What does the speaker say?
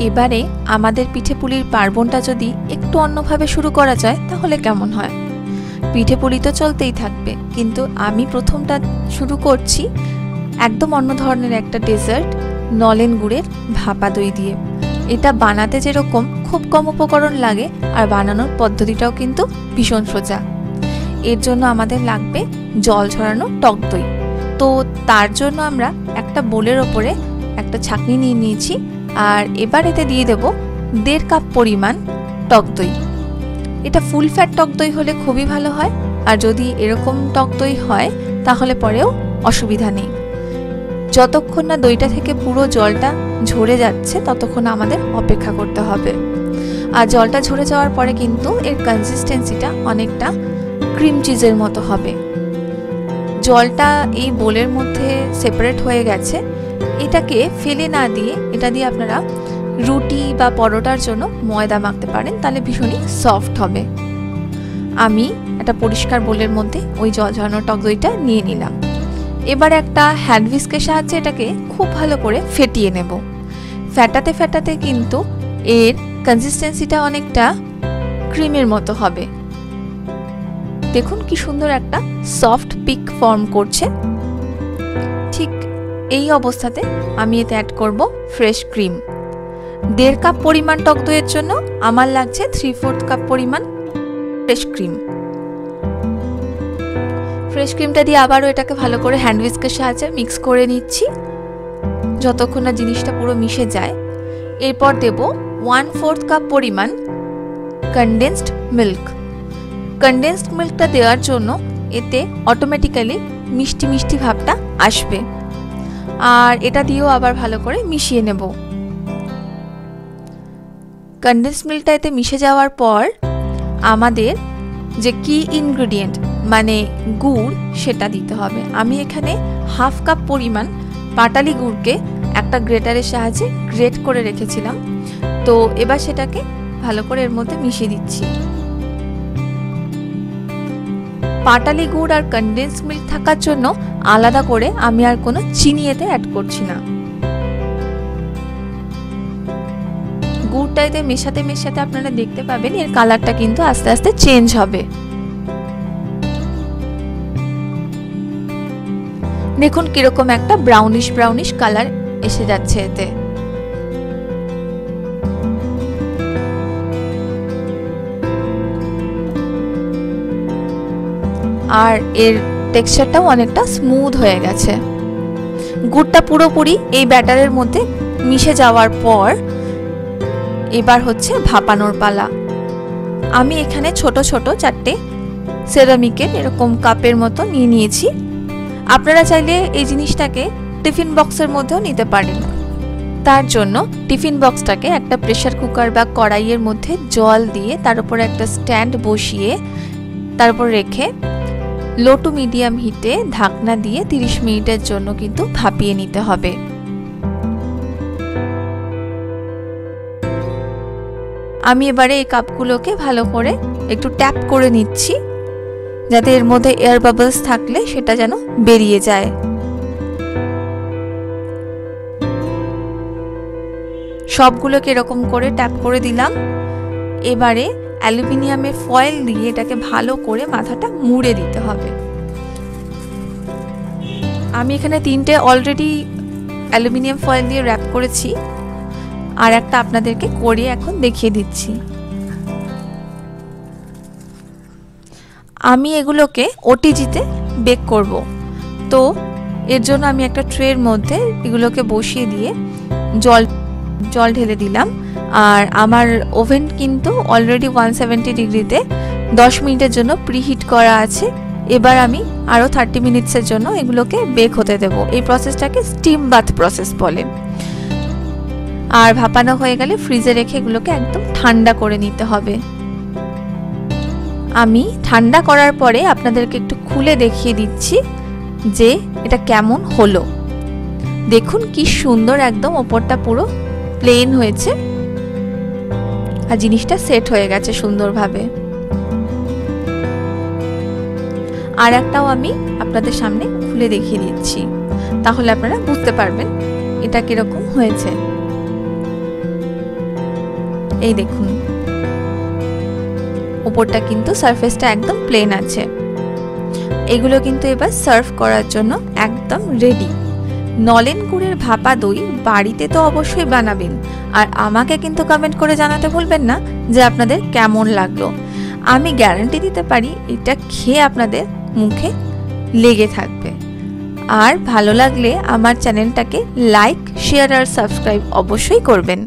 এবারে আমাদের পিঠেপুলির পার্বণটা যদি একটু অন্যভাবে শুরু করা যায় তাহলে কেমন হয়। পিঠেপুলি তো চলতেই থাকবে, কিন্তু আমি প্রথমটা শুরু করছি একদম অন্য ধরনের একটা ডেজার্ট, নলেন গুড়ের ভাপা দই দিয়ে। এটা বানাতে যেরকম খুব কম উপকরণ লাগে, আর বানানোর পদ্ধতিটাও কিন্তু ভীষণ সোজা। এর জন্য আমাদের লাগবে জল ঝরানো টক দই। তো তার জন্য আমরা একটা বোলের ওপরে একটা ছাঁকনি নিয়ে নিয়েছি, আর এবার এতে দিয়ে দেব 1.5 কাপ পরিমাণ টক দই। এটা ফুল ফ্যাট টক দই হলে খুবই ভালো হয়, আর যদি এরকম টক দই হয় তাহলে পরেও অসুবিধা নেই। যতক্ষণ না দইটা থেকে পুরো জলটা ঝরে যাচ্ছে ততক্ষণ আমাদের অপেক্ষা করতে হবে। আর জলটা ঝরে যাওয়ার পরে কিন্তু এর কনসিস্টেন্সিটা অনেকটা ক্রিম চিজের মতো হবে। জলটা এই বোলের মধ্যে সেপারেট হয়ে গেছে। এটাকে ফেলে না দিয়ে এটা দিয়ে আপনারা রুটি বা পরোটার জন্য ময়দা মাখতে পারেন, তাহলে ভীষণই সফট হবে। আমি একটা পরিষ্কার বোলের মধ্যে ওই জল ঝরানো টক দইটা নিয়ে নিলাম। এবার একটা হ্যান্ড হুইস্কের সাহায্যে এটাকে খুব ভালো করে ফেটিয়ে নেব। ফেটাতে ফেটাতে কিন্তু এর কনসিস্টেন্সিটা অনেকটা ক্রিমের মতো হবে। দেখুন কি সুন্দর একটা সফট পিক ফর্ম করছে। ঠিক এই অবস্থাতে আমি এতে অ্যাড করব ফ্রেশ ক্রিম। 1.5 কাপ পরিমাণ টক দইয়ের জন্য আমার লাগছে 3/4 কাপ পরিমাণ ফ্রেশ ক্রিম। ফ্রেশ ক্রিমটা দিয়ে আবারও এটাকে ভালো করে হ্যান্ড হুইস্কের সাহায্যে মিক্স করে নিচ্ছি যতক্ষণ না জিনিসটা পুরো মিশে যায়। এরপর দেব 1/4 কাপ পরিমাণ কনডেন্সড মিল্ক। কনডেন্সড মিল্কটা দেওয়ার জন্য এতে অটোমেটিক্যালি মিষ্টি মিষ্টি ভাবটা আসবে। আর এটা দিয়েও আবার ভালো করে মিশিয়ে নেব। কনডেন্সড মিল্কটা এতে মিশে যাওয়ার পর আমাদের যে কি ইনগ্রেডিয়েন্ট মানে গুড় সেটা দিতে হবে। আমি এখানে 1/2 কাপ পরিমাণ পাটালি গুড়কে একটা গ্রেটারের সাহায্যে গ্রেট করে রেখেছিলাম। তো এবার সেটাকে ভালো করে এর মধ্যে মিশিয়ে দিচ্ছি। পাটালি গুড় আর কনডেন্স মিল্ক থাকার জন্য আলাদা করে আমি আর কোনো চিনি এতে অ্যাড করছি না। গুড়টা এতে মেশাতে মেশাতে আপনারা দেখতে পাবেন এর কালারটা কিন্তু আস্তে আস্তে চেঞ্জ হবে। দেখুন কিরকম একটা ব্রাউনিশ ব্রাউনিশ কালার এসে যাচ্ছে এতে। আর এর টেক্সচারটাও অনেকটা স্মুথ হয়ে গেছে। গুড়টা পুরোপুরি এই ব্যাটারের মধ্যে মিশে যাওয়ার পর এবার হচ্ছে ভাপানোর পালা। আমি এখানে ছোট ছোট 4টে সেরামিকের এরকম কাপের মতো নিয়ে নিয়েছি। আপনারা চাইলে এই জিনিসটাকে টিফিন বক্সের মধ্যেও নিতে পারেন। তার জন্য টিফিন বক্সটাকে একটা প্রেসার কুকার বা কড়াইয়ের মধ্যে জল দিয়ে তার উপর একটা স্ট্যান্ড বসিয়ে তার উপর রেখে লো টু মিডিয়াম হিটে ঢাকনা দিয়ে 30 মিনিটের জন্য কিন্তু ভাপিয়ে নিতে হবে। আমি এবারে এই কাপগুলোকে ভালো করে একটু ট্যাপ করে নিচ্ছি যাতে এর মধ্যে এয়ার বাবলস থাকলে সেটা যেন বেরিয়ে যায়। সবগুলোকে এরকম করে ট্যাপ করে দিলাম। এবারে অ্যালুমিনিয়ামের ফয়েল দিয়ে এটাকে ভালো করে মাথাটা মুড়ে দিতে হবে। আমি এখানে 3টে অলরেডি অ্যালুমিনিয়াম ফয়েল দিয়ে র্যাপ করেছি, আর একটা আপনাদেরকে করে এখন দেখিয়ে দিচ্ছি। আমি এগুলোকে ওটিজিতে বেক করব। তো এর জন্য আমি একটা ট্রের মধ্যে এগুলোকে বসিয়ে দিয়ে জল ঢেলে দিলাম। আর আমার ওভেন কিন্তু অলরেডি 170 ডিগ্রিতে 10 মিনিটের জন্য প্রিহিট করা আছে। এবার আমি আরও 30 মিনিটসের জন্য এগুলোকে বেক হতে দেব। এই প্রসেসটাকে স্টিম বাথ প্রসেস বলে। আর ভাপানো হয়ে গেলে ফ্রিজে রেখে এগুলোকে একদম ঠান্ডা করে নিতে হবে। আমি ঠান্ডা করার পরে আপনাদেরকে একটু খুলে দেখিয়ে দিচ্ছি যে এটা কেমন হলো। দেখুন কি সুন্দর, একদম ওপরটা পুরো প্লেন হয়েছে আর জিনিসটা সেট হয়ে গেছে সুন্দরভাবে। আর একটাও আমি আপনাদের সামনে খুলে দেখিয়ে দিচ্ছি, তাহলে আপনারা বুঝতে পারবেন এটা কিরকম হয়েছে। এই দেখুন উপরটা কিন্তু সারফেসটা একদম প্লেন আছে। এগুলো কিন্তু এবার সার্ভ করার জন্য একদম রেডি। নলেন গুড়ের ভাপা দই বাড়িতে তো অবশ্যই বানাবেন, আর আমাকে কিন্তু কমেন্ট করে জানাতে ভুলবেন না যে আপনাদের কেমন লাগলো। আমি গ্যারান্টি দিতে পারি এটা খেয়ে আপনাদের মুখে লেগে থাকবে। আর ভালো লাগলে আমার চ্যানেলটাকে লাইক, শেয়ার আর সাবস্ক্রাইব অবশ্যই করবেন।